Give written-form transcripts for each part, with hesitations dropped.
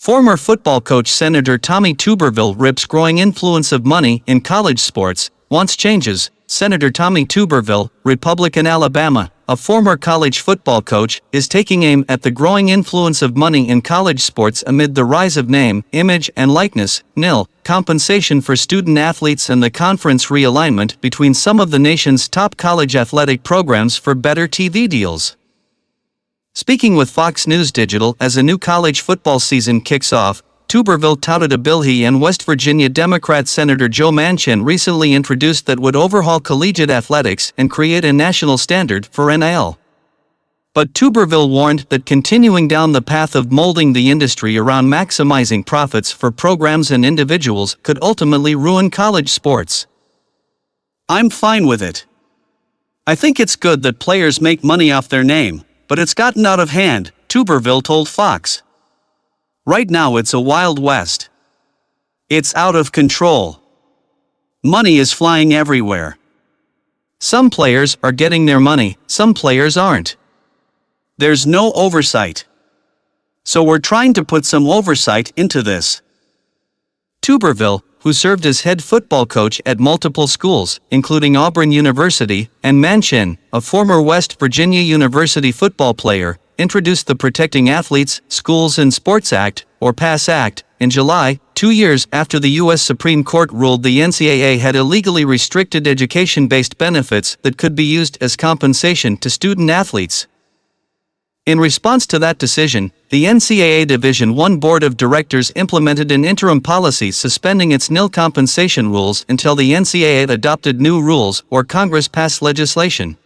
Former football coach Senator Tommy Tuberville rips growing influence of money in college sports, wants changes. Senator Tommy Tuberville, Republican Alabama, a former college football coach, is taking aim at the growing influence of money in college sports amid the rise of name, image, and likeness, NIL, compensation for student athletes and the conference realignment between some of the nation's top college athletic programs for better TV deals. Speaking with Fox News Digital as a new college football season kicks off, Tuberville touted a bill he and West Virginia Democrat Senator Joe Manchin recently introduced that would overhaul collegiate athletics and create a national standard for NIL. But Tuberville warned that continuing down the path of molding the industry around maximizing profits for programs and individuals could ultimately ruin college sports. "I'm fine with it. I think it's good that players make money off their name, but it's gotten out of hand," Tuberville told Fox. "Right now it's a Wild West. It's out of control. Money is flying everywhere. Some players are getting their money, some players aren't. There's no oversight. So we're trying to put some oversight into this." Tuberville, who served as head football coach at multiple schools, including Auburn University, and Manchin, a former West Virginia University football player, introduced the Protecting Athletes, Schools and Sports Act, or PASS Act, in July, 2 years after the U.S. Supreme Court ruled the NCAA had illegally restricted education-based benefits that could be used as compensation to student athletes. In response to that decision, the NCAA Division I Board of Directors implemented an interim policy suspending its NIL compensation rules until the NCAA adopted new rules or Congress passed legislation.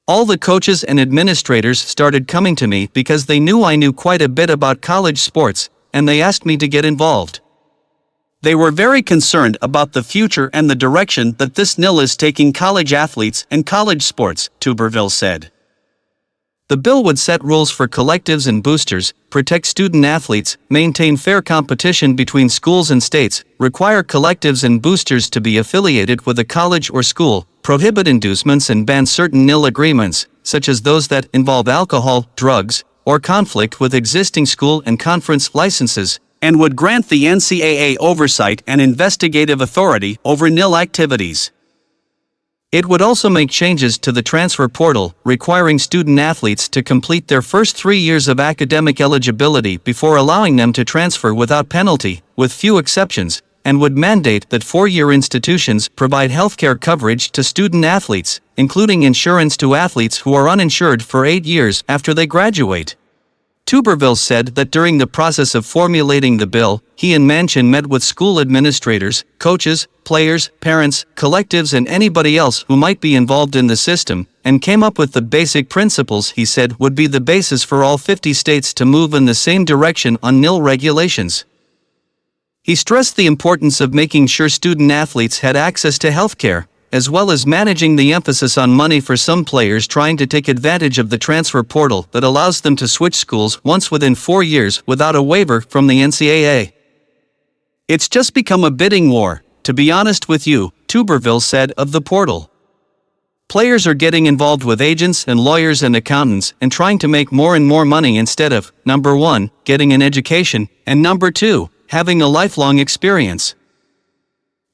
"All the coaches and administrators started coming to me because they knew I knew quite a bit about college sports, and they asked me to get involved. They were very concerned about the future and the direction that this NIL is taking college athletes and college sports," Tuberville said. The bill would set rules for collectives and boosters, protect student athletes, maintain fair competition between schools and states, require collectives and boosters to be affiliated with a college or school, prohibit inducements and ban certain NIL agreements, such as those that involve alcohol, drugs, or conflict with existing school and conference licenses, and would grant the NCAA oversight and investigative authority over NIL activities. It would also make changes to the transfer portal, requiring student athletes to complete their first 3 years of academic eligibility before allowing them to transfer without penalty, with few exceptions, and would mandate that four-year institutions provide healthcare coverage to student athletes, including insurance to athletes who are uninsured for 8 years after they graduate. Tuberville said that during the process of formulating the bill, he and Manchin met with school administrators, coaches, players, parents, collectives and anybody else who might be involved in the system, and came up with the basic principles he said would be the basis for all 50 states to move in the same direction on NIL regulations. He stressed the importance of making sure student athletes had access to health care, as well as managing the emphasis on money for some players trying to take advantage of the transfer portal that allows them to switch schools once within 4 years without a waiver from the NCAA. "It's just become a bidding war, to be honest with you," Tuberville said of the portal. "Players are getting involved with agents and lawyers and accountants and trying to make more and more money instead of, number 1, getting an education, and number 2, having a lifelong experience."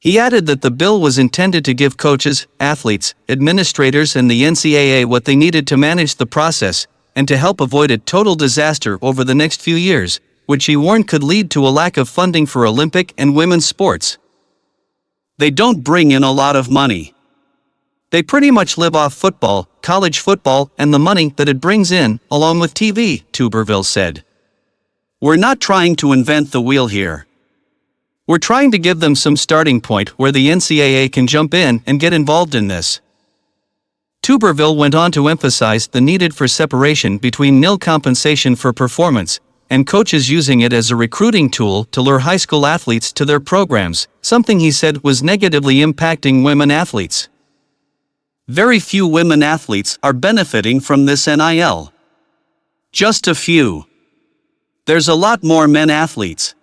He added that the bill was intended to give coaches, athletes, administrators and the NCAA what they needed to manage the process, and to help avoid a total disaster over the next few years, which he warned could lead to a lack of funding for Olympic and women's sports. "They don't bring in a lot of money. They pretty much live off football, college football, and the money that it brings in, along with TV," Tuberville said. "We're not trying to invent the wheel here. We're trying to give them some starting point where the NCAA can jump in and get involved in this." Tuberville went on to emphasize the need for separation between NIL compensation for performance and coaches using it as a recruiting tool to lure high school athletes to their programs, something he said was negatively impacting women athletes. "Very few women athletes are benefiting from this NIL. Just a few. There's a lot more men athletes.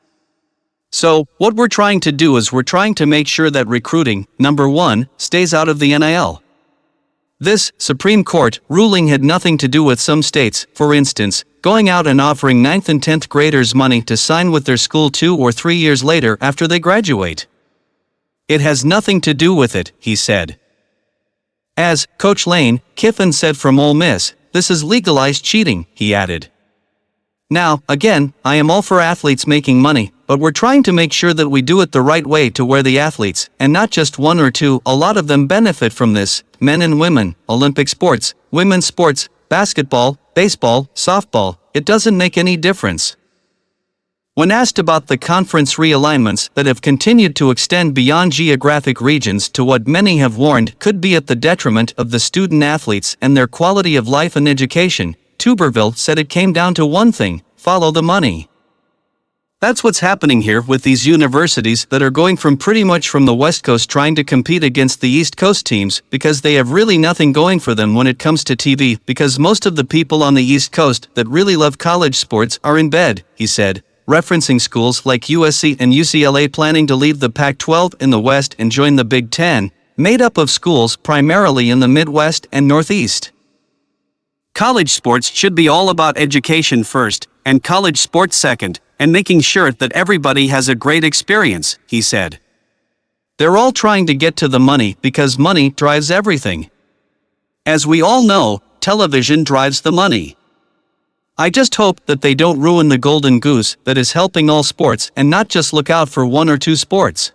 So, what we're trying to do is we're trying to make sure that recruiting, number 1, stays out of the NIL. This Supreme Court ruling had nothing to do with some states, for instance, going out and offering 9th and 10th graders money to sign with their school 2 or 3 years later after they graduate. It has nothing to do with it, he said. As Coach Lane Kiffin said from Ole Miss, this is legalized cheating, he added. Now, again, I am all for athletes making money, but we're trying to make sure that we do it the right way to where the athletes, and not just one or two, a lot of them benefit from this, men and women, Olympic sports, women's sports, basketball, baseball, softball, it doesn't make any difference. When asked about the conference realignments that have continued to extend beyond geographic regions to what many have warned could be at the detriment of the student athletes and their quality of life and education, Tuberville said it came down to one thing: follow the money. That's what's happening here with these universities that are going from pretty much from the West Coast trying to compete against the East Coast teams because they have really nothing going for them when it comes to TV, because most of the people on the East Coast that really love college sports are in bed, he said, referencing schools like USC and UCLA planning to leave the Pac-12 in the West and join the Big Ten, made up of schools primarily in the Midwest and Northeast. College sports should be all about education first, and college sports second, and making sure that everybody has a great experience, he said. They're all trying to get to the money because money drives everything. As we all know, television drives the money. I just hope that they don't ruin the golden goose that is helping all sports and not just look out for one or two sports.